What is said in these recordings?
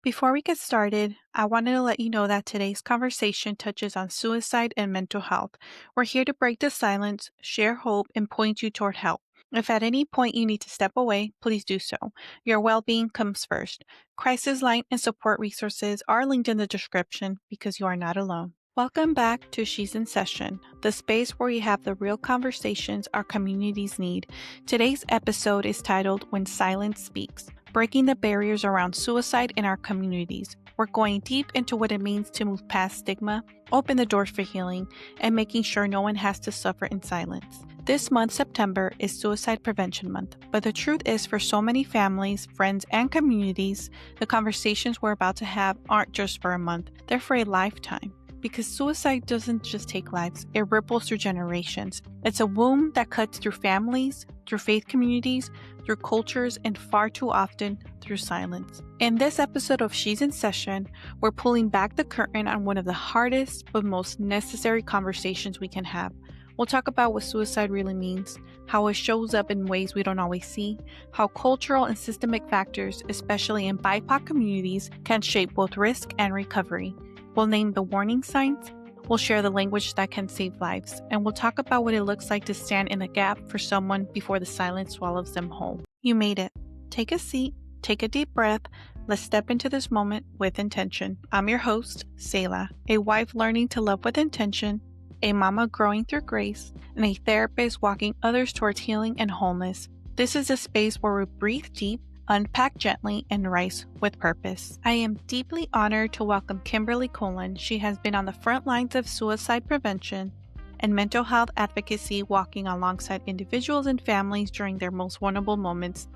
Before we get started, I wanted to let you know that today's conversation touches on suicide and mental health. We're here to break the silence, share hope, and point you toward help. If at any point you need to step away, please do so. Your well being comes first. Crisis line and support resources are linked in the description because you are not alone. Welcome back to She's in Session, the space where we have the real conversations our communities need. Today's episode is titled When Silence Speaks, breaking the barriers around suicide in our communities. We're going deep into what it means to move past stigma, open the doors for healing, and making sure no one has to suffer in silence. This month, September, is Suicide Prevention Month, but the truth is for so many families, friends, and communities, the conversations we're about to have aren't just for a month, they're for a lifetime. Because suicide doesn't just take lives, it ripples through generations. It's a wound that cuts through families, through faith communities, through cultures, and far too often through silence. In this episode of She's in Session, we're pulling back the curtain on one of the hardest but most necessary conversations we can have. We'll talk about what suicide really means, how it shows up in ways we don't always see, how cultural and systemic factors, especially in BIPOC communities, can shape both risk and recovery. We'll name the warning signs, we'll share the language that can save lives, and we'll talk about what it looks like to stand in the gap for someone before the silence swallows them whole. You made it. Take a seat, take a deep breath. Let's step into this moment with intention. I'm your host, Selah, a wife learning to love with intention, a mama growing through grace, and a therapist walking others towards healing and wholeness. This is a space where we breathe deep, unpack gently, and rise with purpose. I am deeply honored to welcome Kimberley Koland. She has been on the front lines of suicide prevention and mental health advocacy, walking alongside individuals and families during their most vulnerable moments.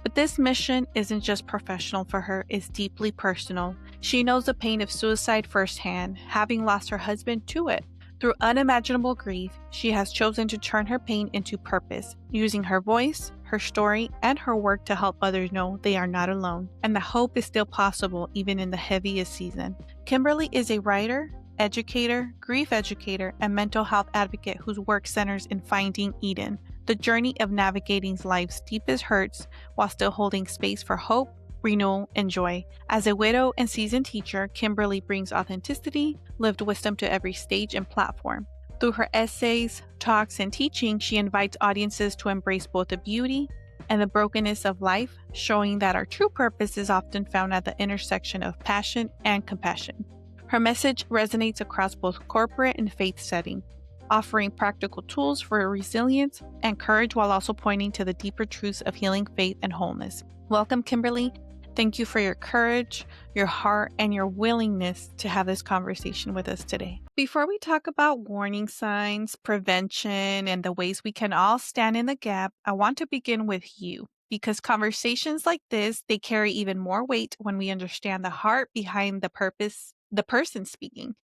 But this mission isn't just professional for her, it's deeply personal. She knows the pain of suicide firsthand, having lost her husband to it. Through unimaginable grief, she has chosen to turn her pain into purpose, using her voice, her story, and her work to help others know they are not alone, and the hope is still possible even in the heaviest season. Kimberley is a writer, educator, grief educator, and mental health advocate whose work centers in finding Eden, the journey of navigating life's deepest hurts while still holding space for hope, renewal, and joy. As a widow and seasoned teacher, Kimberley brings authenticity, lived wisdom to every stage and platform. Through her essays, talks, and teaching, she invites audiences to embrace both the beauty and the brokenness of life, showing that our true purpose is often found at the intersection of passion and compassion. Her message resonates across both corporate and faith settings, offering practical tools for resilience and courage while also pointing to the deeper truths of healing, faith, and wholeness. Welcome, Kimberley. Thank you for your courage, your heart, and your willingness to have this conversation with us today. Before we talk about warning signs, prevention, and the ways we can all stand in the gap, I want to begin with you, because conversations like this, they carry even more weight when we understand the heart behind the person speaking.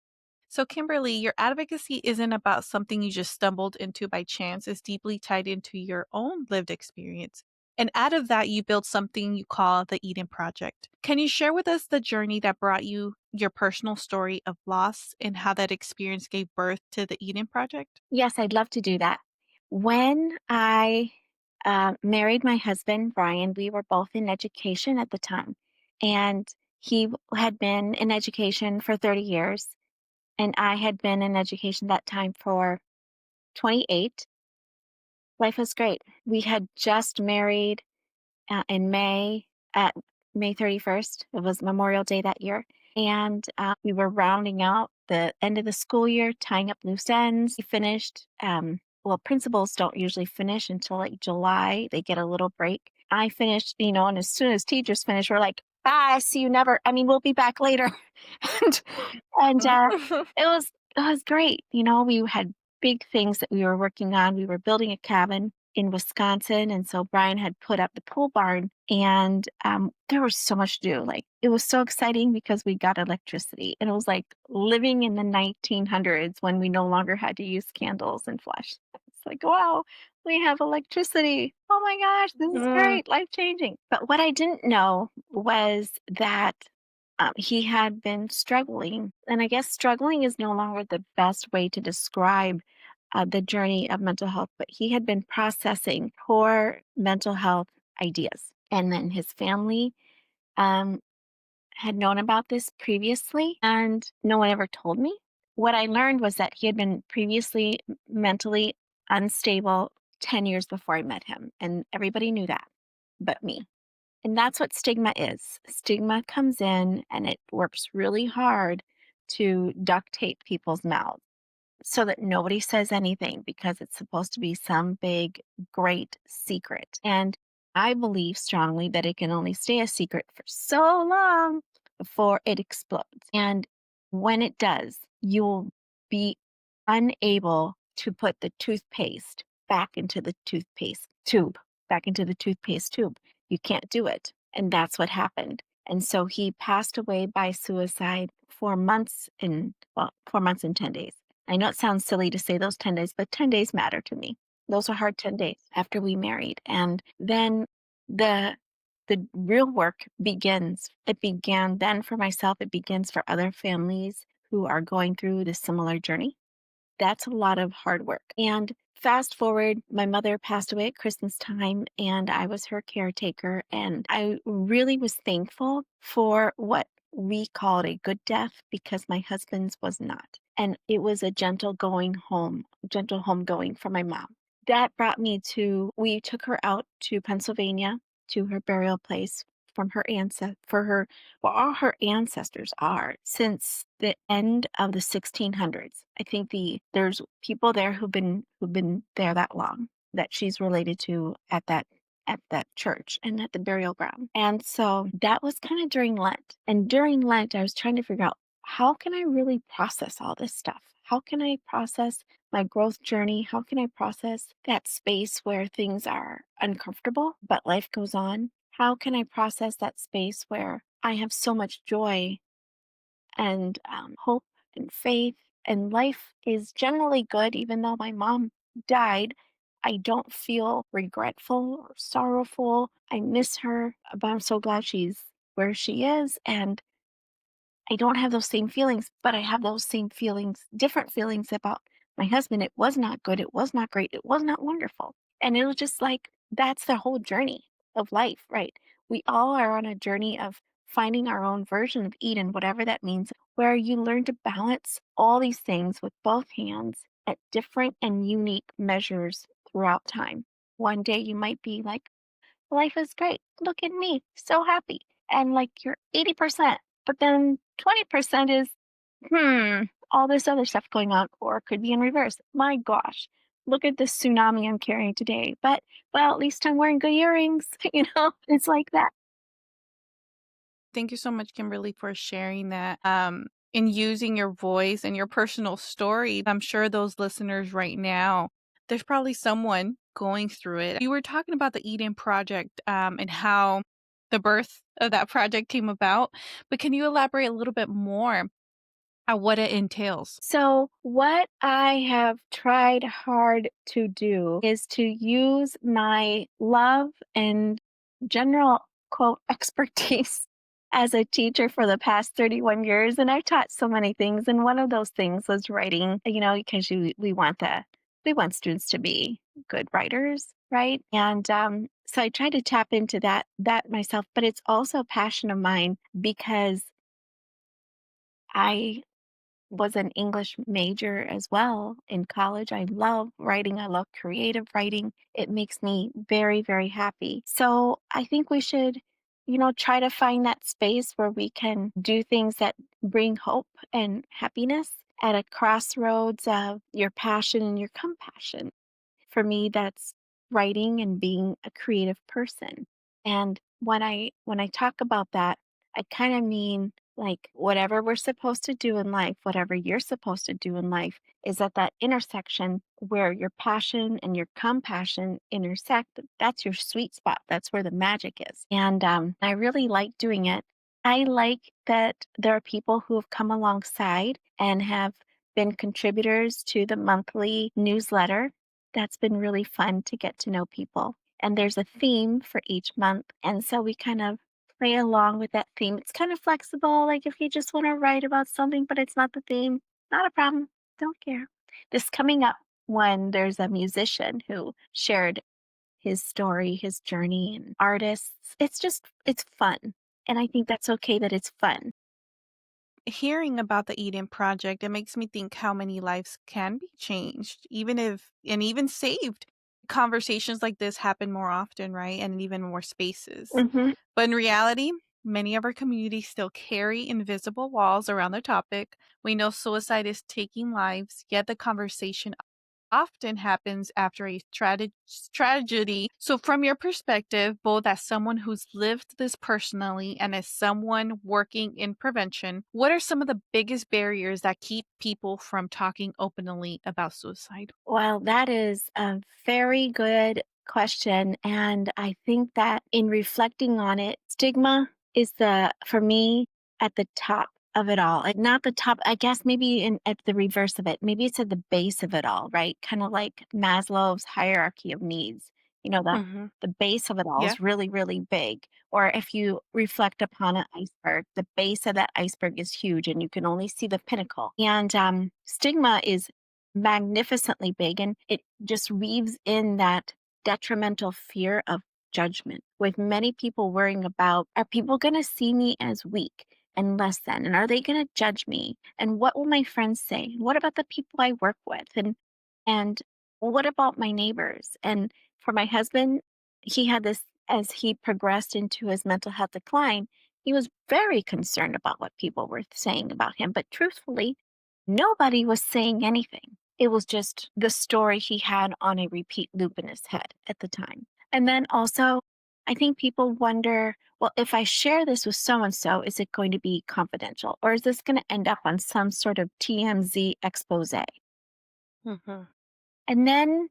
So, Kimberley, your advocacy isn't about something you just stumbled into by chance. It's deeply tied into your own lived experience. And out of that, you built something you call the Eden Project. Can you share with us the journey that brought you your personal story of loss and how that experience gave birth to the Eden Project? Yes, I'd love to do that. When I married my husband, Brian, we were both in education at the time. And had been in education for 30 years. And I had been in education that time for 28. Life was great. We had just married in May, at May 31st. It was Memorial Day that year. And we were rounding out the end of the school year, tying up loose ends. We finished, well, principals don't usually finish until like July. They get a little break. I finished, and as soon as teachers finish, we're like, bye, see you never. I mean, we'll be back later. and and it was great. We had big things that we were working on. We were building a cabin in Wisconsin. And so Brian had put up the pool barn, and there was so much to do. Like, it was so exciting because we got electricity, and it was like living in the 1900s when we no longer had to use candles and flash. It's like, wow, we have electricity. Oh my gosh, this is great, life changing. But what I didn't know was that he had been struggling. And I guess struggling is no longer the best way to describe the journey of mental health, but he had been processing poor mental health ideas. And then his family um, had known about this previously and no one ever told me. What I learned was that he had been previously mentally unstable 10 years before I met him, and everybody knew that but me. And that's what stigma is. Stigma comes in and it works really hard to duct tape people's mouths so that nobody says anything because it's supposed to be some big, great secret. And I believe strongly that it can only stay a secret for so long before it explodes. And when it does, you will be unable to put the toothpaste back into the toothpaste tube, back into the toothpaste tube. You can't do it. And that's what happened. And so he passed away by suicide 4 months in, well, 4 months and 10 days. I know it sounds silly to say those 10 days, but 10 days matter to me. Those were hard 10 days after we married. And then the the real work begins. It began then for myself, it begins for other families who are going through the similar journey. That's a lot of hard work. And fast forward, my mother passed away at Christmas time, and I was her caretaker. And I really was thankful for what we called a good death because my husband's was not. And it was a gentle home going for my mom. That brought me to, we took her out to Pennsylvania to her burial place from her for her, well, all her ancestors are since the end of the 1600s. I think there's people there who've been there that long that she's related to at that church and at the burial ground. And so that was kind of during Lent. And during Lent, I was trying to figure out how can I really process all this stuff? How can I process my growth journey? How can I process that space where things are uncomfortable, but life goes on? How can I process that space where I have so much joy and hope and faith, and life is generally good, even though my mom died? I don't feel regretful or sorrowful. I miss her, but I'm so glad she's where she is. And I don't have those same feelings, but I have those same feelings, different feelings about my husband. It was not good. It was not great. It was not wonderful. And it was just like, that's the whole journey of life, right? We all are on a journey of finding our own version of Eden, whatever that means, where you learn to balance all these things with both hands at different and unique measures throughout time. One day you might be like, life is great. Look at me, so happy. And like you're 80%, but then 20% is, all this other stuff going on, or it could be in reverse. My gosh, look at this tsunami I'm carrying today. But, well, at least I'm wearing good earrings. It's like that. Thank you so much, Kimberly, for sharing that. And using your voice and your personal story. I'm sure those listeners right now, there's probably someone going through it. You were talking about the Eden Project and how the birth of that project came about, but can you elaborate a little bit more on what it entails? So, what I have tried hard to do is to use my love and general quote expertise as a teacher for the past 31 years. And I've taught so many things. And one of those things was writing, because we want students to be good writers, right? And so I try to tap into that myself, but it's also a passion of mine because I was an English major as well in college. I love writing. I love creative writing. It makes me very, very happy. So I think we should, try to find that space where we can do things that bring hope and happiness at a crossroads of your passion and your compassion. For me, that's writing and being a creative person. And when I talk about that, I kind of mean like whatever we're supposed to do in life, whatever you're supposed to do in life is at that intersection where your passion and your compassion intersect. That's your sweet spot. That's where the magic is. And I really like doing it. I like that there are people who have come alongside and have been contributors to the monthly newsletter. That's been really fun to get to know people. And there's a theme for each month. And so we kind of play along with that theme. It's kind of flexible. Like if you just want to write about something, but it's not the theme, not a problem. Don't care. This coming up when there's a musician who shared his story, his journey, and artists. It's fun. And I think that's okay that it's fun. Hearing about the Eden Project, it makes me think how many lives can be changed, even if and even saved. Conversations like this happen more often, right? And in even more spaces. Hmm. But in reality, many of our communities still carry invisible walls around the topic. We know suicide is taking lives, yet the conversation often happens after a tragedy. So, from your perspective, both as someone who's lived this personally and as someone working in prevention, what are some of the biggest barriers that keep people from talking openly about suicide? Well, that is a very good question. And I think that in reflecting on it, stigma is for me, at the top of it all. Like not the top, I guess maybe at the reverse of it. Maybe it's at the base of it all, right? Kind of like Maslow's hierarchy of needs. You know, Hmm. the base of it all Yeah. is really, really big. Or if you reflect upon an iceberg, the base of that iceberg is huge and you can only see the pinnacle. And stigma is magnificently big, and it just weaves in that detrimental fear of judgment, with many people worrying about, are people going to see me as weak and less than, and are they going to judge me, and what will my friends say, what about the people I work with, and what about my neighbors? And for my husband, he had this, as he progressed into his mental health decline, he was very concerned about what people were saying about him, but truthfully, nobody was saying anything. It was just the story he had on a repeat loop in his head at the time. And then also, I think people wonder, well, if I share this with so and so, is it going to be confidential? Or is this going to end up on some sort of TMZ expose? Hmm. And then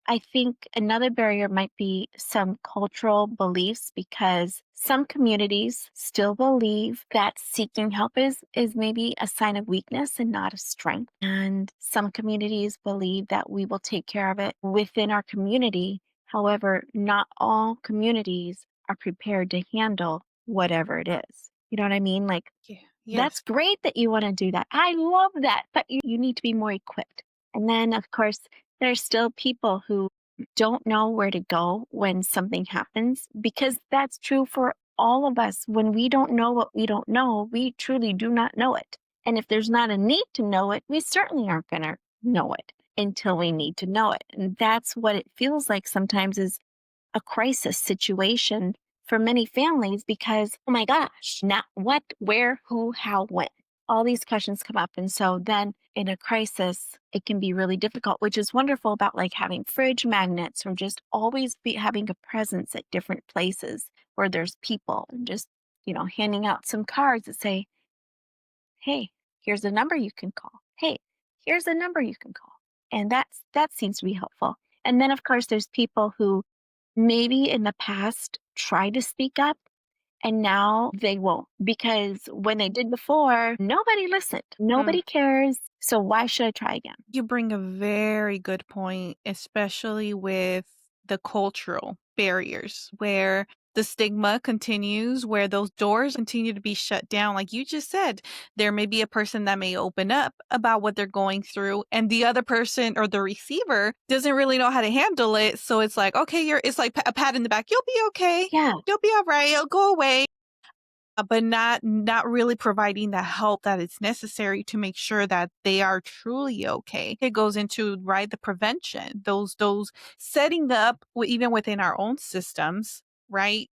I think another barrier might be some cultural beliefs, because some communities still believe that seeking help is maybe a sign of weakness and not of strength. And some communities believe that we will take care of it within our community. However, not all communities are prepared to handle whatever it is. You know what I mean? Like, Yeah. that's Yes. great that you want to do that. I love that, but you need to be more equipped. And then, of course, there's still people who don't know where to go when something happens, because that's true for all of us. When we don't know what we don't know, we truly do not know it. And if there's not a need to know it, we certainly aren't going to know it until we need to know it. And that's what it feels like sometimes, is a crisis situation for many families, because, oh my gosh, not what, where, who, how, when. All these questions come up. And so then in a crisis, it can be really difficult, which is wonderful about like having fridge magnets, or just always be having a presence at different places where there's people, and just, handing out some cards that say, hey, here's a number you can call. Hey, here's a number you can call. And that seems to be helpful. And then of course there's people who maybe in the past tried to speak up, and now they won't, because when they did before, nobody listened. Nobody cares. So why should I try again? You bring a very good point, especially with the cultural barriers where the stigma continues, where those doors continue to be shut down. Like you just said, there may be a person that may open up about what they're going through, and the other person or the receiver doesn't really know how to handle it. So it's like, okay, it's like a pat in the back. You'll be okay. Yeah, You'll be all right. It'll go away, but not really providing the help that is necessary to make sure that they are truly okay. It goes into, right, the prevention, those setting up even within our own systems, right?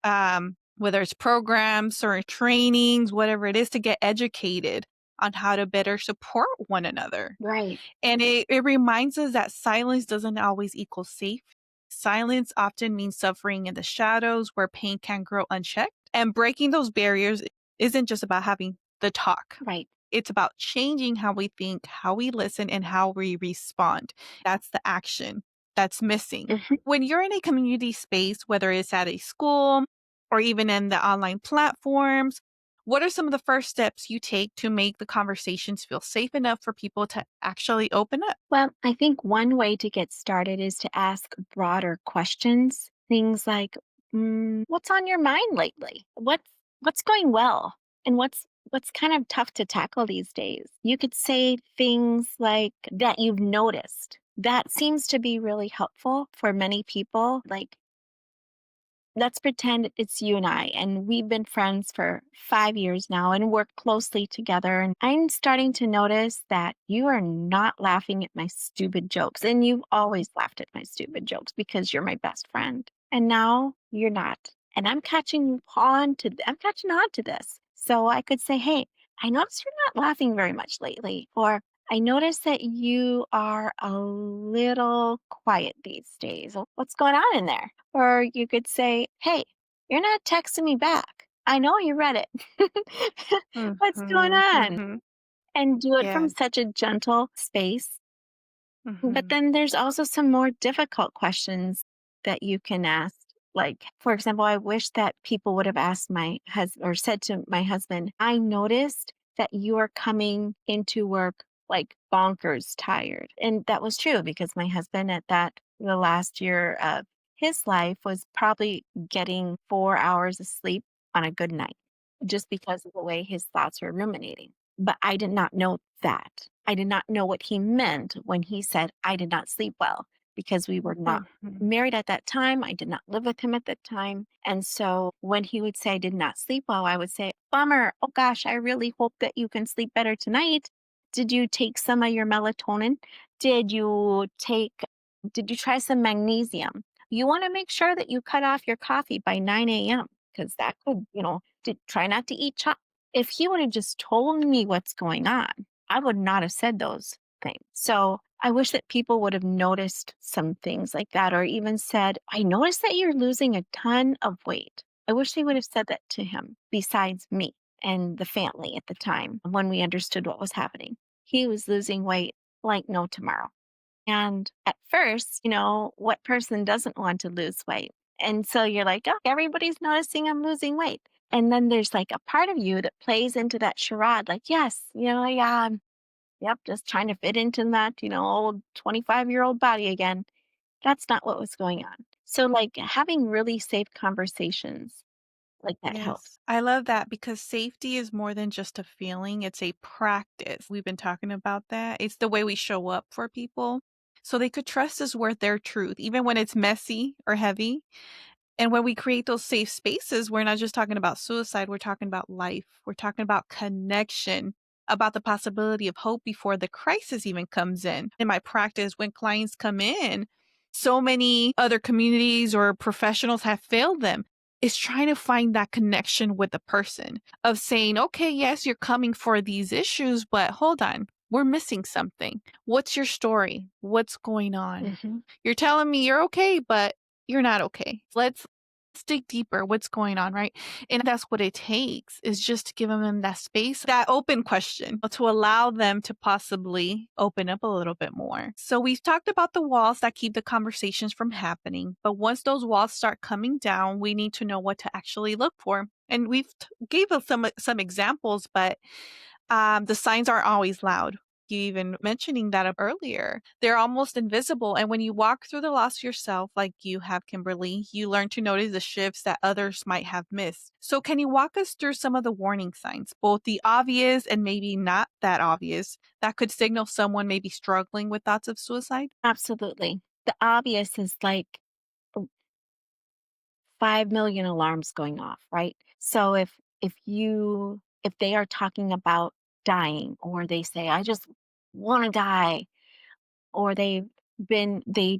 Whether it's programs or trainings, whatever it is, to get educated on how to better support one another. right. And it reminds us that silence doesn't always equal safe. Silence often means suffering in the shadows where pain can grow unchecked. And breaking those barriers isn't just about having the talk. Right. It's about changing how we think, how we listen, and how we respond. That's the action that's missing. Mhm. When you're in a community space, whether it's at a school or even in the online platforms, what are some of the first steps you take to make the conversations feel safe enough for people to actually open up? Well, I think one way to get started is to ask broader questions. Things like, "What's on your mind lately? What's going well, and what's kind of tough to tackle these days?" You could say things like that you've noticed. That seems to be really helpful for many people. Like, let's pretend it's you and we've been friends for 5 years now and work closely together. And I'm starting to notice that you are not laughing at my stupid jokes. And you've always laughed at my stupid jokes because you're my best friend. And now you're not. And I'm catching on to this. So I could say, hey, I notice you're not laughing very much lately. Or I notice that you are a little quiet these days. What's going on in there? Or you could say, hey, you're not texting me back. I know you read it. What's going Mhm, on? mhm. And do it from Yes. such a gentle space. But Mhm. then there's also some more difficult questions that you can ask. Like, for example, I wish that people would have asked my husband or said to my husband, I noticed that you are coming into work like bonkers tired. And that was true because my husband the last year of his life was probably getting 4 hours of sleep on a good night just because of the way his thoughts were ruminating. But I did not know that. I did not know what he meant when he said I did not sleep well because we were not Mhm. married at that time. I did not live with him at that time. And so when he would say I did not sleep well, I would say, bummer. Oh gosh, I really hope that you can sleep better tonight. Did you take some of your melatonin? Did you take, did you try some magnesium? You want to make sure that you cut off your coffee by 9 a.m. because that could, try not to eat chocolate. If he would have just told me what's going on, I would not have said those things. So I wish that people would have noticed some things like that, or even said, I noticed that you're losing a ton of weight. I wish they would have said that to him besides me and the family at the time when we understood what was happening. He was losing weight like no tomorrow. And at first, what person doesn't want to lose weight? And so you're like, oh, everybody's noticing I'm losing weight. And then there's like a part of you that plays into that charade, like, yes, yeah, yep, just trying to fit into that, old 25-year-old body again. That's not what was going on. So, like, having really safe conversations like that Yes. helps. I love that because safety is more than just a feeling, it's a practice. We've been talking about that. It's the way we show up for people so they could trust us with their truth, even when it's messy or heavy. And when we create those safe spaces, we're not just talking about suicide, we're talking about life. We're talking about connection, about the possibility of hope before the crisis even comes in. In my practice, when clients come in, so many other communities or professionals have failed them. It's trying to find that connection with the person of saying, okay, yes, you're coming for these issues, but hold on, we're missing something. What's your story? What's going on? Hmm. You're telling me you're okay, but you're not okay. Let's dig deeper. What's going on, right? And that's what it takes is just to give them that space, that open question to allow them to possibly open up a little bit more. So we've talked about the walls that keep the conversations from happening, but once those walls start coming down, we need to know what to actually look for. And we've gave us some examples, but the signs aren't always loud. You even mentioning that earlier. They're almost invisible. And when you walk through the loss yourself, like you have, Kimberly, you learn to notice the shifts that others might have missed. So, can you walk us through some of the warning signs, both the obvious and maybe not that obvious, that could signal someone may be struggling with thoughts of suicide? Absolutely. The obvious is like 5 million alarms going off, right? So if they are talking about dying or they say I just want to die or they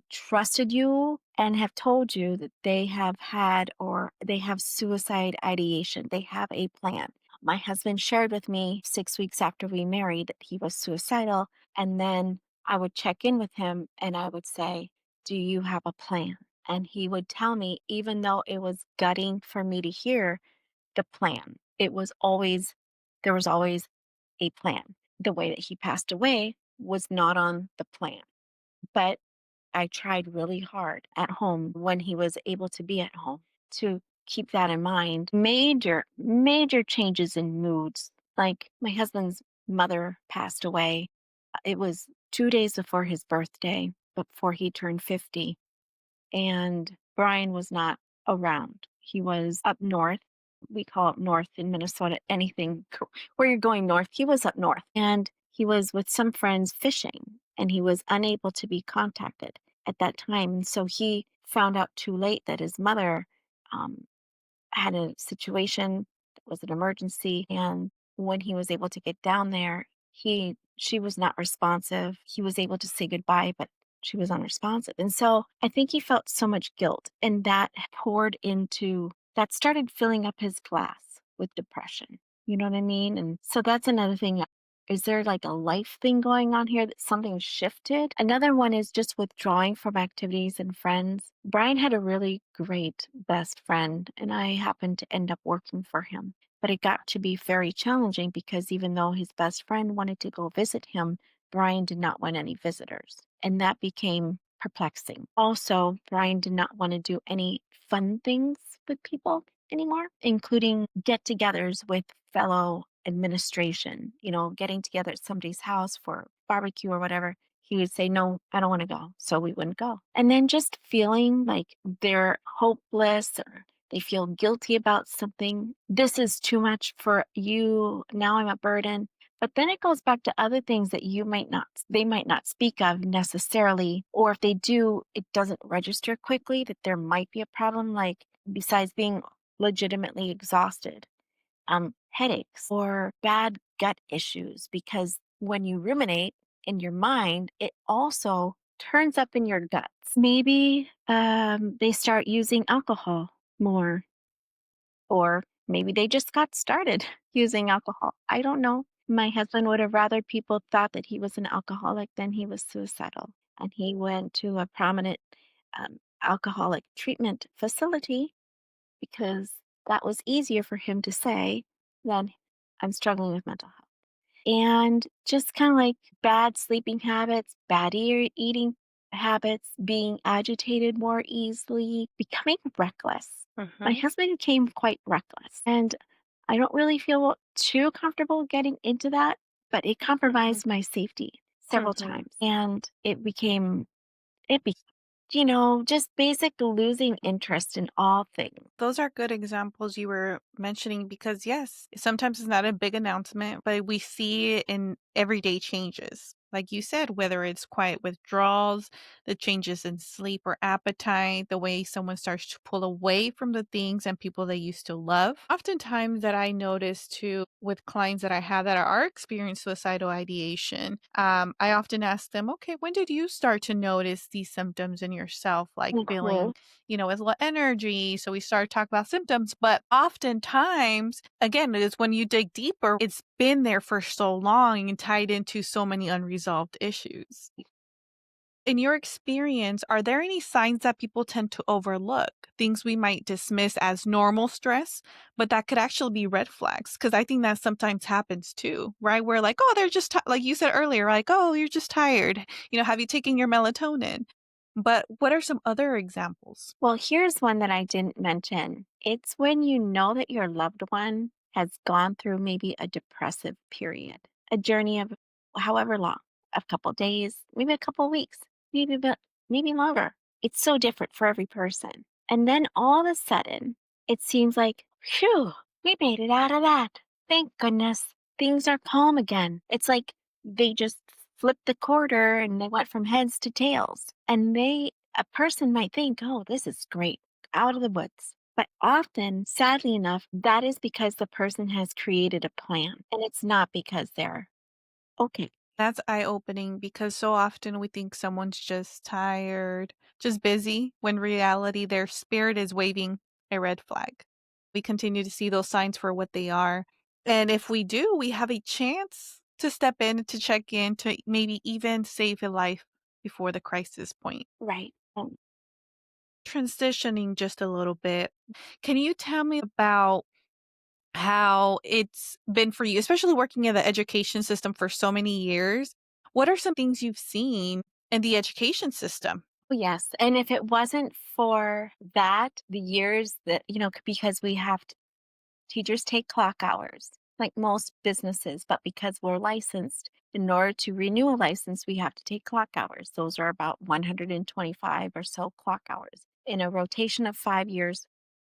trusted you and have told you that they have had or they have suicide ideation, they have a plan. My husband shared with me 6 weeks after we married that he was suicidal, and then I would check in with him and I would say, "Do you have a plan?" And he would tell me, even though it was gutting for me to hear the plan. There was always a plan. The way that he passed away was not on the plan. But I tried really hard at home when he was able to be at home to keep that in mind. Major changes in moods. Like my husband's mother passed away. It was 2 days before his birthday, before he turned 50. And Brian was not around. He was up north. We call it north in Minnesota. Where you're going north, he was up north. And he was with some friends fishing and he was unable to be contacted at that time. And so he found out too late that his mother um, had a situation that was an emergency, and when he was able to get down there, she was not responsive. He was able to say goodbye, but she was unresponsive. And so I think he felt so much guilt, and that started filling up his glass with depression. You know what I mean? And so that's another thing. Is there like a life thing going on here that something shifted? Another one is just withdrawing from activities and friends. Brian had a really great best friend, and I happened to end up working for him. But it got to be very challenging because even though his best friend wanted to go visit him, Brian did not want any visitors. And that became perplexing. Also, Brian did not want to do any fun things with people anymore, including get togethers with fellow administration, getting together at somebody's house for barbecue or whatever. He would say, "No, I don't want to go." So we wouldn't go. And then just feeling like they're hopeless or they feel guilty about something. This is too much for you. Now I'm a burden. But then it goes back to other things that they might not speak of necessarily, or if they do, it doesn't register quickly that there might be a problem, like besides being legitimately exhausted, headaches or bad gut issues. Because when you ruminate in your mind, it also turns up in your guts. Maybe they start using alcohol more, or maybe they just got started using alcohol. I don't know. My husband would have rather people thought that he was an alcoholic than he was suicidal. And he went to a prominent alcoholic treatment facility because that was easier for him to say than I'm struggling with mental health. And just kind of like bad sleeping habits, bad eating habits, being agitated more easily, becoming reckless. My Hmm. husband became quite reckless. And I don't really feel too comfortable getting into that, but it Hmm. compromised my safety several Hmm. times. And it be, just basic losing interest in all things. Those are good examples you were mentioning because, yes, sometimes it's not a big announcement, but we see it in everyday changes. Like you said, whether it's quiet withdrawals, the changes in sleep or appetite, the way someone starts to pull away from the things and people they used to love. Oftentimes, that I notice too with clients that I have that are experiencing suicidal ideation, I often ask them, okay, when did you start to notice these symptoms in yourself, like Mhm. feeling with low energy. So we start talking about symptoms, but oftentimes, again, it's when you dig deeper, it's been there for so long and tied into so many unresolved issues. In your experience, are there any signs that people tend to overlook? Things we might dismiss as normal stress, but that could actually be red flags? Because I think that sometimes happens too, right? We're like, oh, they're just, like you said earlier, like, oh, you're just tired. Have you taken your melatonin? But what are some other examples? Well, here's one that I didn't mention. It's when you know that your loved one has gone through maybe a depressive period, a journey of however long, a couple days, maybe a couple weeks, maybe longer. It's so different for every person. And then all of a sudden, it seems like, phew, we made it out of that. Thank goodness. Things are calm again. It's like they just flipped the quarter and they went from heads to tails. And a person might think, oh, this is great, out of the woods. But often, sadly enough, that is because the person has created a plan and it's not because they're okay. That's eye-opening because so often we think someone's just tired, just busy, when reality their spirit is waving a red flag. We continue to see those signs for what they are. And if we do, we have a chance to step in, to check in, to maybe even save a life before the crisis point. Right. Transitioning just a little bit, can you tell me about how it's been for you, especially working in the education system for so many years? What are some things you've seen in the education system? Oh, yes. And if it wasn't for that, the years that, because teachers take clock hours like most businesses, but because we're licensed, in order to renew a license, we have to take clock hours. Those are about 125 or so clock hours in a rotation of 5 years,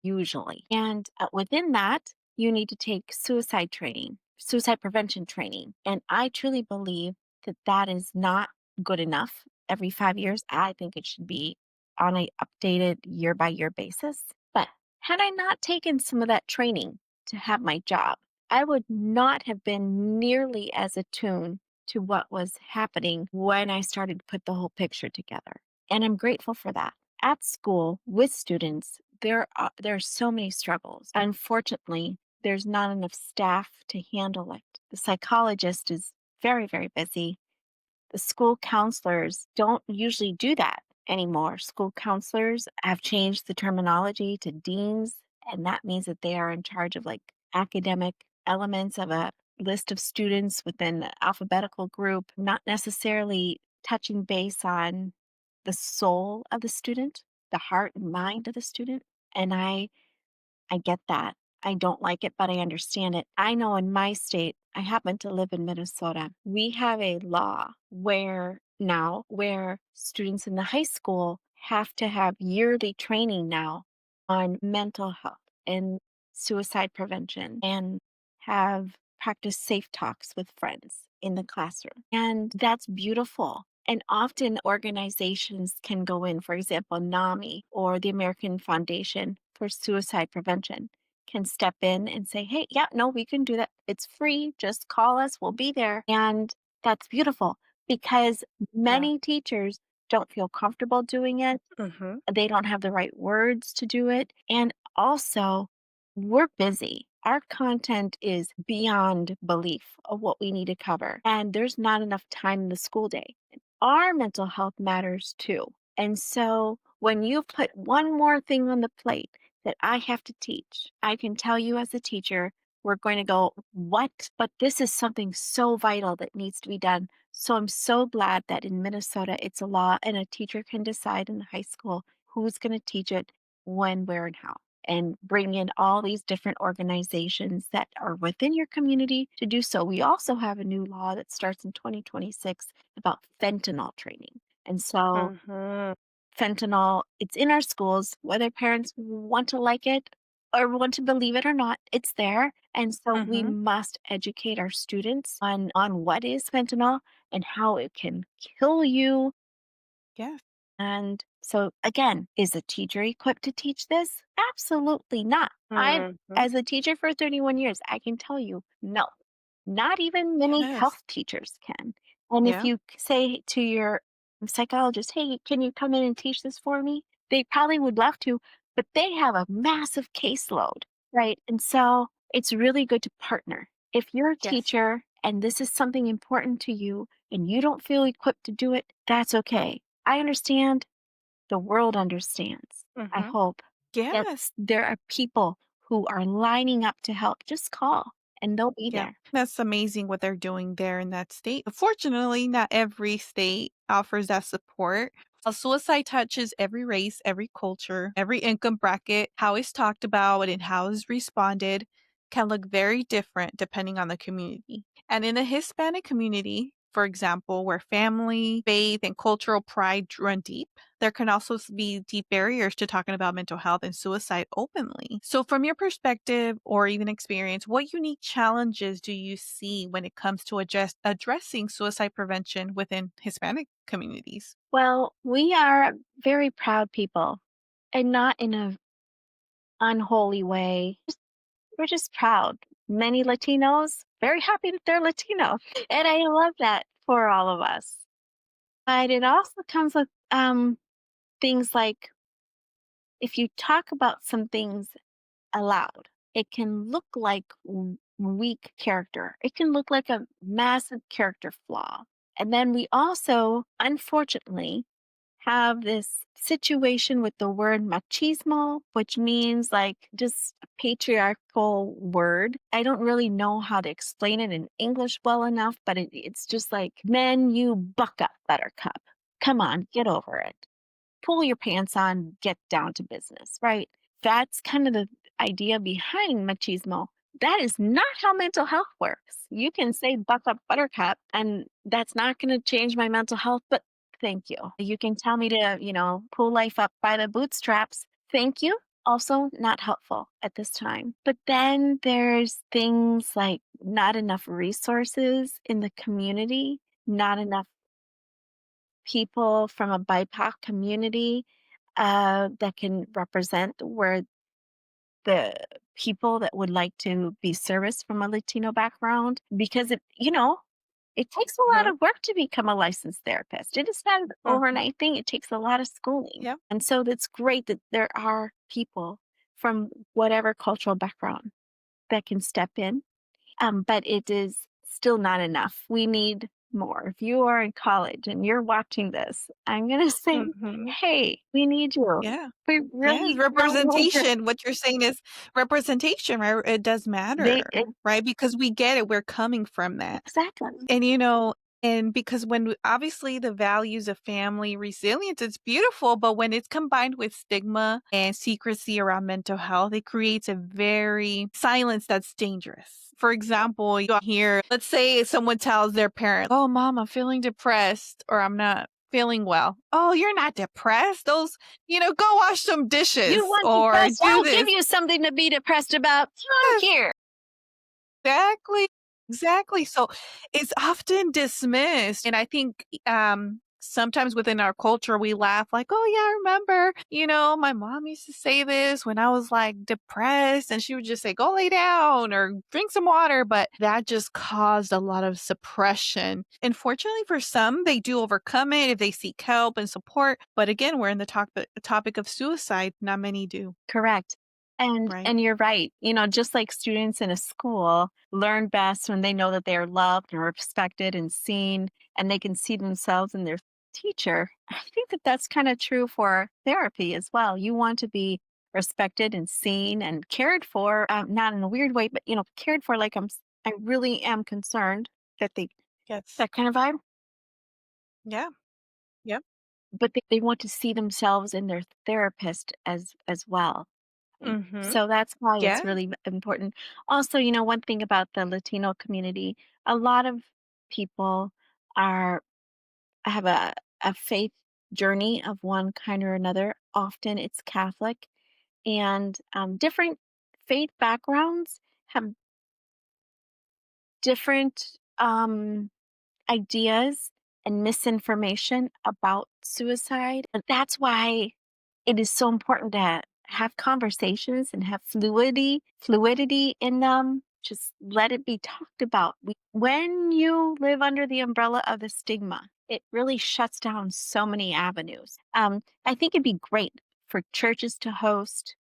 usually. And within that, you need to take suicide training, suicide prevention training. And I truly believe that that is not good enough every 5 years. I think it should be on a updated year by year basis. But Had I not taken some of that training to have my job, I would not have been nearly as attuned to what was happening when I started to put the whole picture together. And I'm grateful for that. At school with students, there are so many struggles. Unfortunately, there's not enough staff to handle it. The psychologist is very, very busy. The school counselors don't usually do that anymore. School counselors have changed the terminology to deans, and that means that they are in charge of like academic elements of a list of students within the alphabetical group, not necessarily touching base on the soul of the student, the heart and mind of the student. And I get that. I don't like it, but I understand it. I know in my state, I happen to live in Minnesota. We have a law where students in the high school have to have yearly training now on mental health and suicide prevention and have practice safe talks with friends in the classroom. And that's beautiful. And often organizations can go in, for example, NAMI or the American Foundation for Suicide Prevention can step in and say, hey, yeah, no, we can do that. It's free. Just call us. We'll be there. And that's beautiful because Yeah. many teachers don't feel comfortable doing it. Hmm. They don't have the right words to do it. And also, we're busy. Our content is beyond belief of what we need to cover. And there's not enough time in the school day. Our mental health matters too. And so when you put one more thing on the plate that I have to teach, I can tell you as a teacher, we're going to go, what? But this is something so vital that needs to be done. So I'm so glad that in Minnesota it's a law and a teacher can decide in high school who's going to teach it, when, where, and how. And bring in all these different organizations that are within your community to do so. We also have a new law that starts in 2026 about fentanyl training. And so Hmm. fentanyl, it's in our schools, whether parents want to like it or want to believe it or not, it's there. And so we Hmm. must educate our students on what is fentanyl and how it can kill you. Yes. And so again, is a teacher equipped to teach this? Absolutely not. I've Hmm. as a teacher for 31 years, I can tell you, no. Not even many Yes. health teachers can. And if Yeah. you say to your psychologist, "Hey, can you come in and teach this for me?" They probably would love to, but they have a massive caseload, right? And so it's really good to partner. If you're a Yes. teacher and this is something important to you and you don't feel equipped to do it, that's okay. I understand. The world understands. I Hmm. hope that Yes. there are people who are lining up to help. Just call and they'll be Yeah, there. that's amazing what they're doing there in that state. Fortunately, not every state offers that support. Suicide touches every race, every culture, every income bracket. How it's talked about and how it's responded can look very different depending on the community. And in the Hispanic community, for example, where family, faith, and cultural pride run deep, there can also be deep barriers to talking about mental health and suicide openly. So, from your perspective or even experience, what unique challenges do you see when it comes to addressing suicide prevention within Hispanic communities? Well, we are very proud people and not in a unholy way. We're just proud. Many Latinos, very happy that they're Latino. And I love that for all of us. But it also comes with things like if you talk about some things aloud, it can look like weak character. It can look like a massive character flaw. And then we also, unfortunately, have this situation with the word machismo, which means like just a patriarchal word. I don't really know how to explain it in English well enough, but it's just like, men, you buck up, buttercup. Come on, get over it. Pull your pants on, get down to business, right? That's kind of the idea behind machismo. That is not how mental health works. You can say buck up buttercup, and that's not going to change my mental health, but thank you. You can tell me to, pull life up by the bootstraps. Thank you. Also, not helpful at this time. But then there's things like not enough resources in the community, not enough people from a BIPOC community that can represent where the people that would like to be serviced from a Latino background because it takes a lot Mhm. of work to become a licensed therapist. It is not an Mhm. overnight thing. It takes a lot of schooling. Yep. And so that's great that there are people from whatever cultural background that can step in. But it is still not enough. We need more. If you are in college and you're watching this, I'm going to say, Mhm. hey, we need you. Yeah. We Yes, really, really need you. representation. What you're saying is representation, right? It does They, matter, right? Because we get it. We're coming from that. exactly. And, and because obviously the values of family resilience, it's beautiful, but when it's combined with stigma and secrecy around mental health, it creates a very silence that's dangerous. For example, you'll hear, let's say someone tells their parent, "Oh, mom, I'm feeling depressed," or "I'm not feeling well." "Oh, you're not depressed. Go wash some You dishes want or depressed? do I'll give this." you something to be depressed about. Come here. Exactly, exactly. So it's often dismissed. And I think sometimes within our culture we laugh like, "Oh yeah, I remember, my mom used to say this when I was like depressed and she would just say, 'Go lay down or drink some water.'" But that just caused a lot of suppression. And fortunately for some, they do overcome it if they seek help and support. But again, we're in the topic of suicide. Not many do, Correct. And right? and you're right. Just like students in a school learn best when they know that they are loved and respected and seen and they can see themselves in their teacher. I think that that's kind of true for therapy as well. You want to be respected and seen and cared for, not in a weird way, but cared for like I really am concerned that Yes. that kind of vibe. Yeah. Yep. But they want to see themselves in their therapist as well. Mhm. So that's why Yeah. it's really important. Also, one thing about the Latino community, a lot of people are have a faith journey of one kind or another. Often it's Catholic, and different faith backgrounds have different ideas and misinformation about suicide. And that's why it is so important to have conversations and have fluidity in them. Just let it be talked about. When you live under the umbrella of the stigma, it really shuts down so many avenues. I think it'd be great for churches to host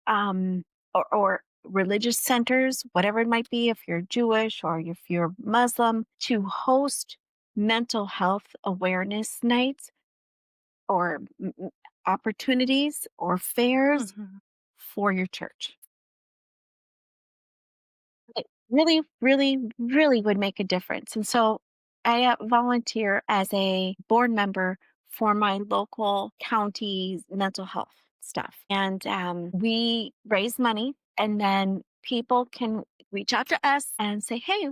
um, or religious centers, whatever it might be, if you're Jewish or if you're Muslim, to host mental health awareness nights or opportunities or fairs Mhm. for your church. It really, really, really would make a difference. And so I volunteer as a board member for my local county's mental health stuff. And we raise money, and then people can reach out to us and say, hey,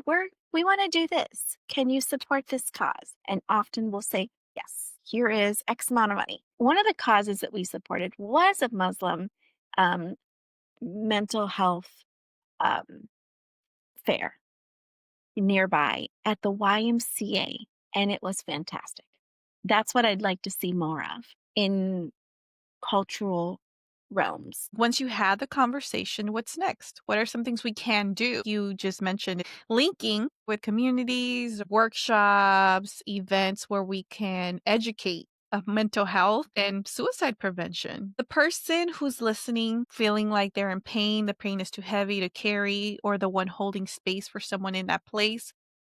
we want to do this. Can you support this cause? And often we'll say, yes, here is X amount of money. One of the causes that we supported was a Muslim um, mental health um, fair nearby at the YMCA, and it was fantastic. That's what I'd like to see more of in cultural realms. Once you had the conversation, what's next? What are some things we can do? You just mentioned linking with communities, workshops, events where we can educate of mental health and suicide prevention. The person who's listening, feeling like they're in pain, the pain is too heavy to carry, or the one holding space for someone in that place,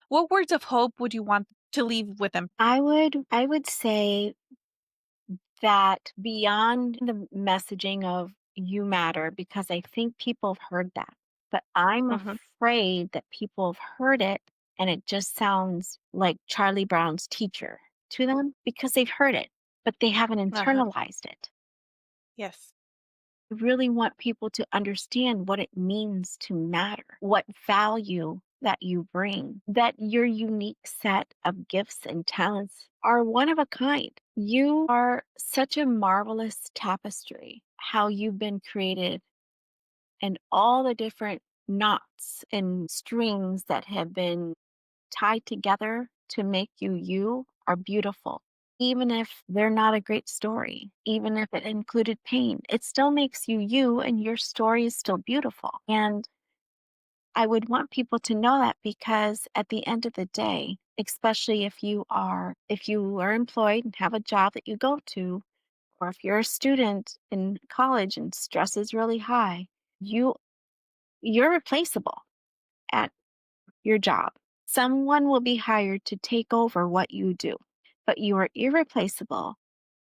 what words of hope would you want to leave with them? I would say that beyond the messaging of you matter, because I think people have heard that, but I'm Mhm. afraid that people have heard it and it just sounds like Charlie Brown's teacher to them because they've heard it, but they haven't Uh-huh. internalized it. Yes. I really want people to understand what it means to matter, what value that you bring, that your unique set of gifts and talents are one of a kind. You are such a marvelous tapestry, how you've been created, and all the different knots and strings that have been tied together to make you are beautiful. even if they're not a great story, even if it included pain, it still makes you you and your story is still beautiful. And I would want people to know that because at the end of the day, especially if you are employed and have a job that you go to, or if you're a student in college and stress is really high, you you're replaceable at your job. Someone will be hired to take over what you do, but you are irreplaceable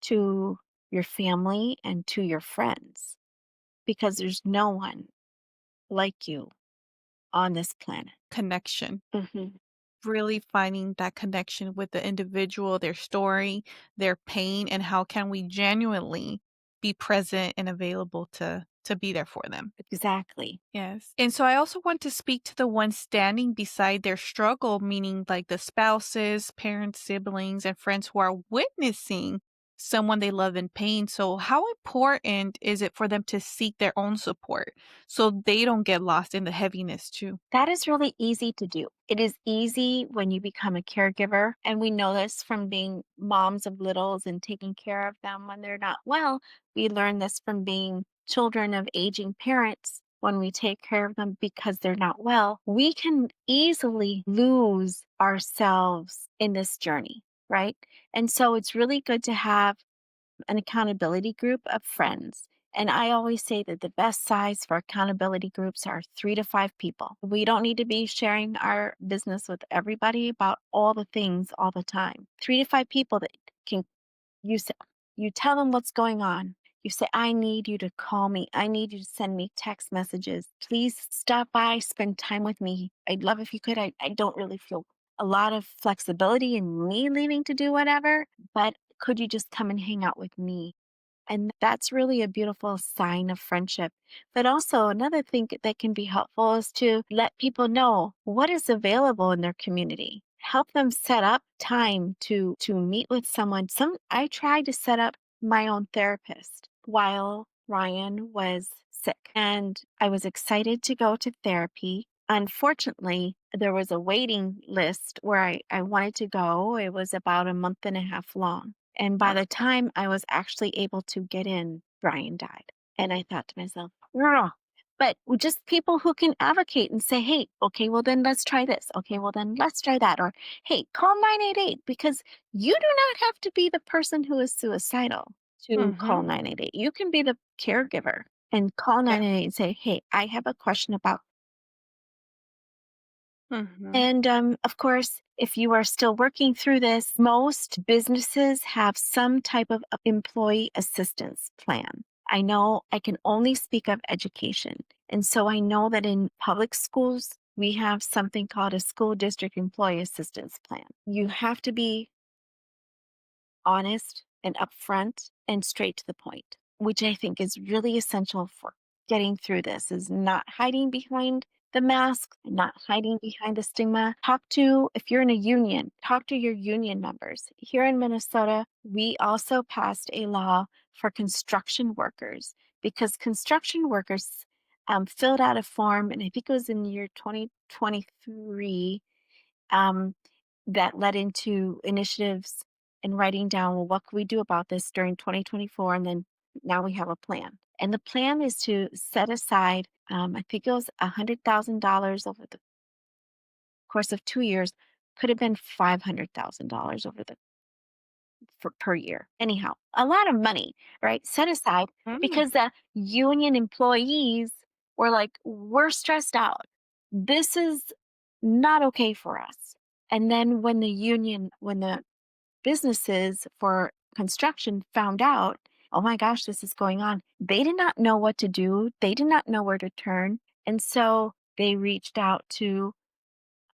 to your family and to your friends because there's no one like you on this planet. Connection. Mhm. Really finding that connection with the individual, their story, their pain, and how can we genuinely be present and available to be there for them. Exactly. Yes. And so I also want to speak to the ones standing beside their struggle, meaning like the spouses, parents, siblings, and friends who are witnessing someone they love in pain. So, how important is it for them to seek their own support so they don't get lost in the heaviness too? That is really easy to do. It is easy when you become a caregiver. And we know this from being moms of littles and taking care of them when they're not well. We learn this from being children of aging parents. When we take care of them because they're not well, we can easily lose ourselves in this journey, right? And so it's really good to have an accountability group of friends. And I always say that the best size for accountability groups are 3 to 5 people. We don't need to be sharing our business with everybody about all the things all the time. 3 to 5 people that can you say, you tell them what's going on. You say, I need you to call me. I need you to send me text messages. Please stop by, spend time with me. I'd love if you could. I don't really feel a lot of flexibility in me leaving to do whatever, but could you just come and hang out with me? And that's really a beautiful sign of friendship. But also, another thing that can be helpful is to let people know what is available in their community. Help them set up time to meet with someone. I tried to set up my own therapist while Ryan was sick, and I was excited to go to therapy. Unfortunately, there was a waiting list where I wanted to go. It was about a month and a half long. And by the time I was actually able to get in, Brian died. And I thought to myself, "Ugh." But just people who can advocate and say, hey, okay, well, then let's try this. Okay, well, then let's try that. Or, hey, call 988 because you do not have to be the person who is suicidal to call Mhm. 988. You can be the caregiver and call Yeah. 988 and say, hey, I have a question about. Mhm. And of course, if you are still working through this, most businesses have some type of employee assistance plan. I know I can only speak of education. And so I know that in public schools, we have something called a school district employee assistance plan. You have to be honest and upfront and straight to the point, which I think is really essential for getting through this is not hiding behind the mask, not hiding behind the stigma. If you're in a union, talk to your union members. Here in Minnesota, we also passed a law for construction workers because construction workers filled out a form, and I think it was in the year 2023 um, that led into initiatives and writing down, well, what can we do about this during 2024? And then now we have a plan. And the plan is to set aside, I think it was $100,000 over the course of 2 years, could have been $500,000 over the per year. Anyhow, a lot of money, right? Set aside Mm. because the union employees were like, we're stressed out. This is not okay for us. And then when the businesses for construction found out, oh my gosh, this is going on, they did not know what to do. They did not know where to turn. And so they reached out to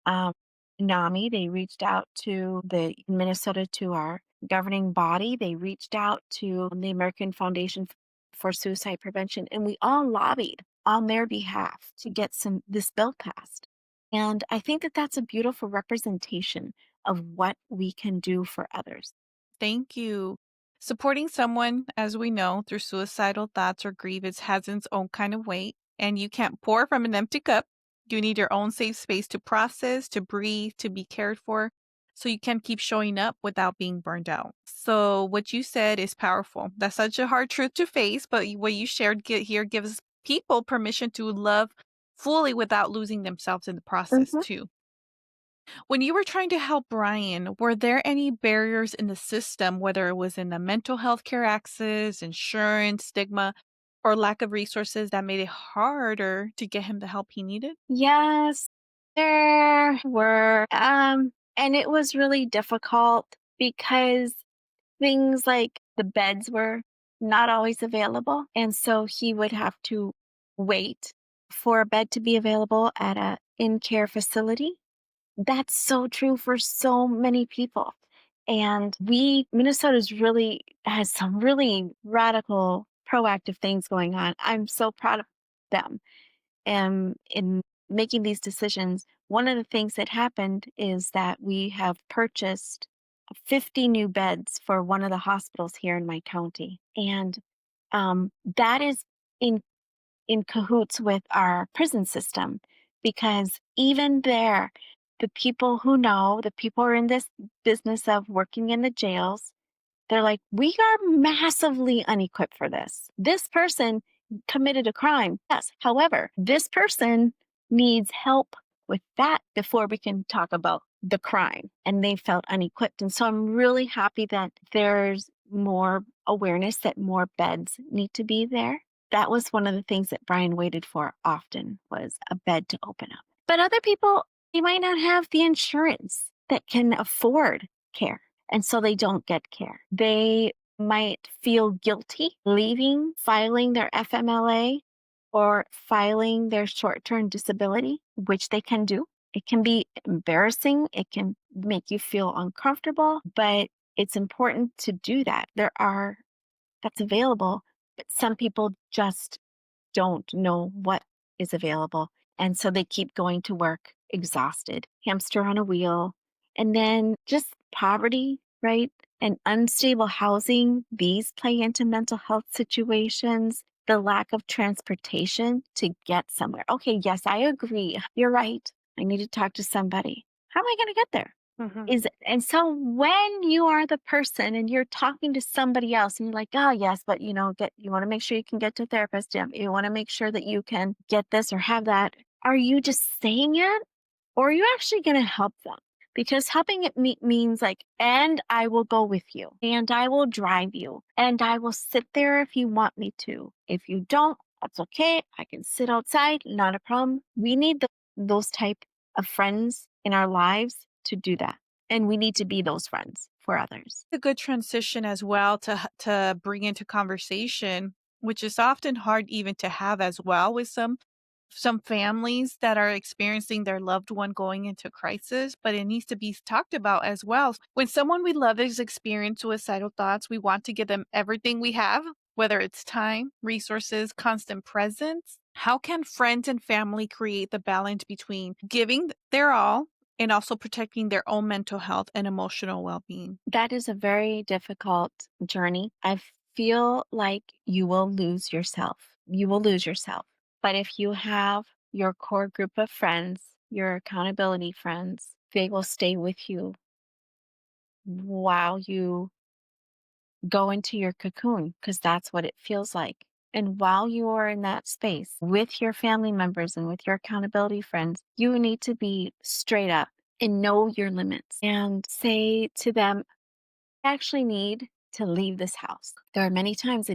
um, NAMI, they reached out to the Minnesota, to our governing body. They reached out to the American Foundation for Suicide Prevention, and we all lobbied on their behalf to get this bill passed. And I think that that's a beautiful representation of what we can do for others. Thank you. Supporting someone, as we know, through suicidal thoughts or grievance has its own kind of weight, and you can't pour from an empty cup. You need your own safe space to process, to breathe, to be cared for. so you can keep showing up without being burned out. So, what you said is powerful. That's such a hard truth to face, but what you shared here gives people permission to love fully without losing themselves in the process, Mhm. too. When you were trying to help Brian, were there any barriers in the system, whether it was in the mental health care access, insurance, stigma, or lack of resources that made it harder to get him the help he needed? Yes, there were, and it was really difficult because things like the beds were not always available, and so he would have to wait for a bed to be available at a in-care facility. That's so true for so many people. And Minnesota's really has some really radical, proactive things going on. I'm so proud of them. In making these decisions, one of the things that happened is that we have purchased 50 new beds for one of the hospitals here in my county. And that is in in cahoots with our prison system because even there, the people who know, the people who are in this business of working in the jails, they're like, we are massively unequipped for this. This person committed a crime. Yes. However, this person needs help with that before we can talk about the crime. And they felt unequipped. And so I'm really happy that there's more awareness that more beds need to be there. That was one of the things that Brian waited for often was a bed to open up. But other people, they might not have the insurance that can afford care. And so they don't get care. They might feel guilty leaving, filing their FMLA or filing their short term disability, which they can do. It can be embarrassing. It can make you feel uncomfortable, but it's important to do that. That's available, but some people just don't know what is available. And so they keep going to work exhausted, hamster on a wheel. And then just poverty, right? And unstable housing, these play into mental health situations. The lack of transportation to get somewhere. Okay, yes, I agree. You're right. I need to talk to somebody. How am I going to get there? Mhm. And so when you are the person and you're talking to somebody else and you're like, oh yes, but you want to make sure you can get to a therapist. You want to make sure that you can get this or have that. Are you just saying it or are you actually going to help them? Because helping it means like, and I will go with you and I will drive you and I will sit there if you want me to. If you don't, that's okay. I can sit outside, not a problem. We need those type of friends in our lives to do that. And we need to be those friends for others. A good transition as well to bring into conversation, which is often hard even to have as well with some families that are experiencing their loved one going into crisis, but it needs to be talked about as well. When someone we love is experiencing suicidal thoughts, we want to give them everything we have, whether it's time, resources, constant presence. How can friends and family create the balance between giving their all and also protecting their own mental health and emotional well-being? That is a very difficult journey. I feel like you will lose yourself. You will lose yourself. But if you have your core group of friends, your accountability friends, they will stay with you while you go into your cocoon, because that's what it feels like. And while you are in that space with your family members and with your accountability friends, you need to be straight up and know your limits and say to them, I actually need to leave this house. There are many times I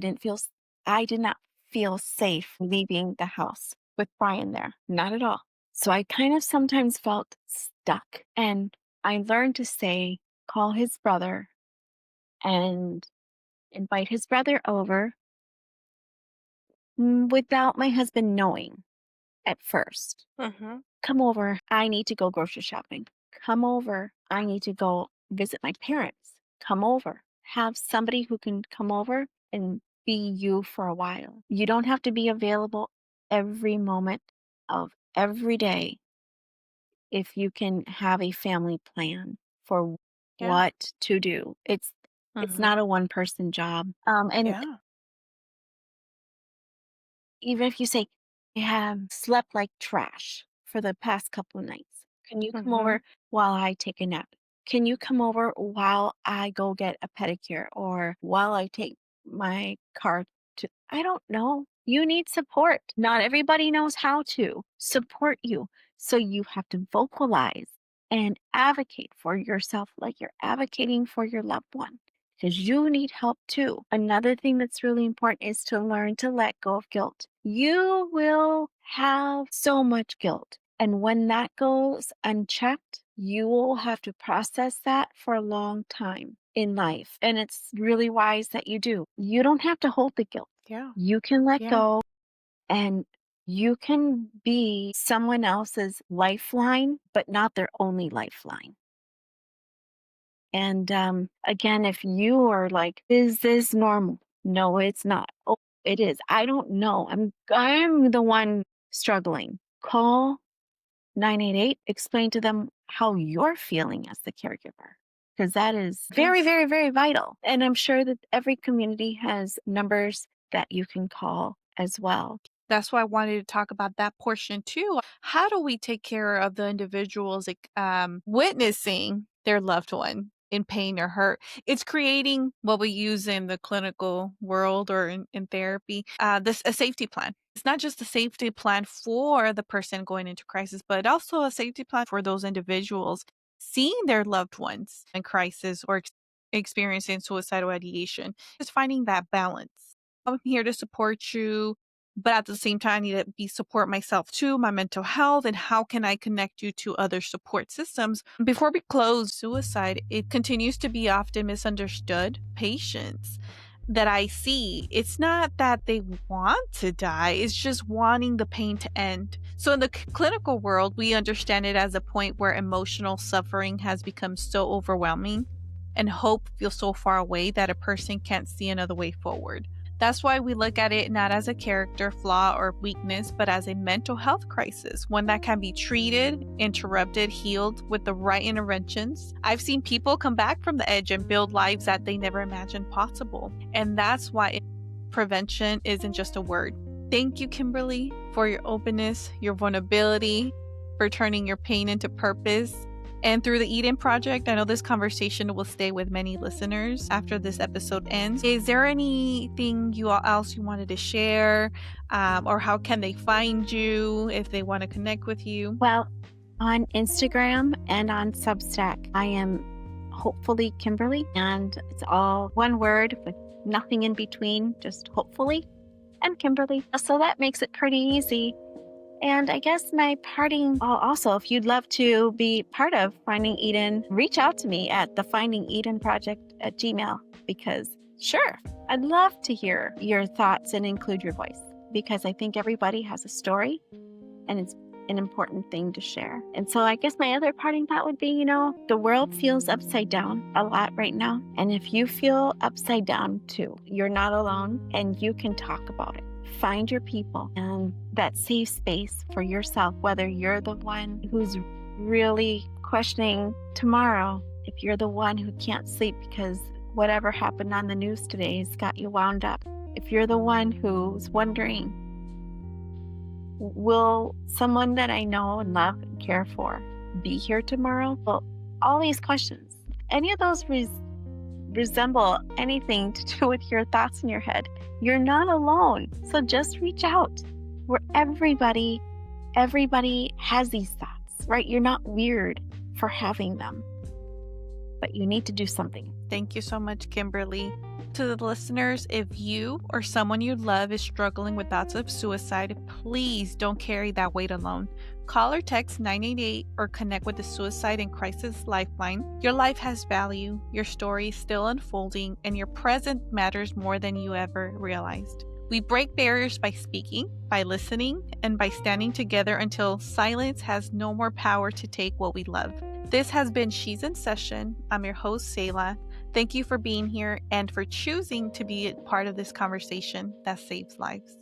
did not feel safe leaving the house with Brian there. Not at all. So I kind of sometimes felt stuck. And I learned to say, call his brother and invite his brother over without my husband knowing at first. Mhm. Come over. I need to go grocery shopping. Come over. I need to go visit my parents. Come over. Have somebody who can come over and be you for a while. You don't have to be available every moment of every day if you can have a family plan for Yeah. what to do. It's Mhm. not a one person job. And Yeah. even if you say, I have slept like trash for the past couple of nights, can you come over Mhm. while I take a nap? Can you come over while I go get a pedicure or while I take my car to, I don't know. You need support. Not everybody knows how to support you. So you have to vocalize and advocate for yourself like you're advocating for your loved one because you need help too. Another thing that's really important is to learn to let go of guilt. You will have so much guilt. And when that goes unchecked, you will have to process that for a long time in life. And it's really wise that you do. You don't have to hold the guilt. Yeah. You can let Yeah. go and you can be someone else's lifeline, but not their only lifeline. And again, if you are like, is this normal? No, it's not. Oh, it is. I don't know. I'm the one struggling. Call 988, explain to them how you're feeling as the caregiver, because that is very, Yes. very, very vital. And I'm sure that every community has numbers that you can call as well. That's why I wanted to talk about that portion too. How do we take care of the individuals witnessing their loved one in pain or hurt? It's creating what we use in the clinical world or in therapy, this a safety plan. It's not just a safety plan for the person going into crisis, but also a safety plan for those individuals seeing their loved ones in crisis or experiencing suicidal ideation. Just finding that balance. I'm here to support you, but at the same time, I need to be support myself too, my mental health, and how can I connect you to other support systems? Before we close, suicide, it continues to be often misunderstood. Patients that I see, it's not that they want to die, it's just wanting the pain to end. So in the clinical world, we understand it as a point where emotional suffering has become so overwhelming and hope feels so far away that a person can't see another way forward. That's why we look at it not as a character flaw or weakness, but as a mental health crisis, one that can be treated, interrupted, healed with the right interventions. I've seen people come back from the edge and build lives that they never imagined possible. And that's why prevention isn't just a word. Thank you, Kimberly, for your openness, your vulnerability, for turning your pain into purpose. And through the Eden Project, I know this conversation will stay with many listeners after this episode ends. Is there anything else you wanted to share? Or how can they find you if they want to connect with you? Well, on Instagram and on Substack, I am hopefully Kimberly, and it's all one word with nothing in between, just hopefully and Kimberly. So that makes it pretty easy. And I guess my parting, also, if you'd love to be part of Finding Eden, reach out to me at the Finding Eden Project at Gmail, because sure, I'd love to hear your thoughts and include your voice, because I think everybody has a story and it's an important thing to share. And so I guess my other parting thought would be, the world feels upside down a lot right now. And if you feel upside down too, you're not alone and you can talk about it. Find your people and that safe space for yourself, whether you're the one who's really questioning tomorrow, if you're the one who can't sleep because whatever happened on the news today has got you wound up, if you're the one who's wondering, will someone that I know and love and care for be here tomorrow? Well, all these questions, any of those resemble anything to do with your thoughts in your head, you're not alone. So just reach out. Where everybody has these thoughts, right? You're not weird for having them, but you need to do something. Thank you so much, Kimberly. To the listeners, if you or someone you love is struggling with thoughts of suicide, please don't carry that weight alone. Call or text 988 or connect with the Suicide and Crisis Lifeline. Your life has value, your story is still unfolding, and your present matters more than you ever realized. We break barriers by speaking, by listening, and by standing together until silence has no more power to take what we love. This has been She's in Session. I'm your host, Selah. Thank you for being here and for choosing to be a part of this conversation that saves lives.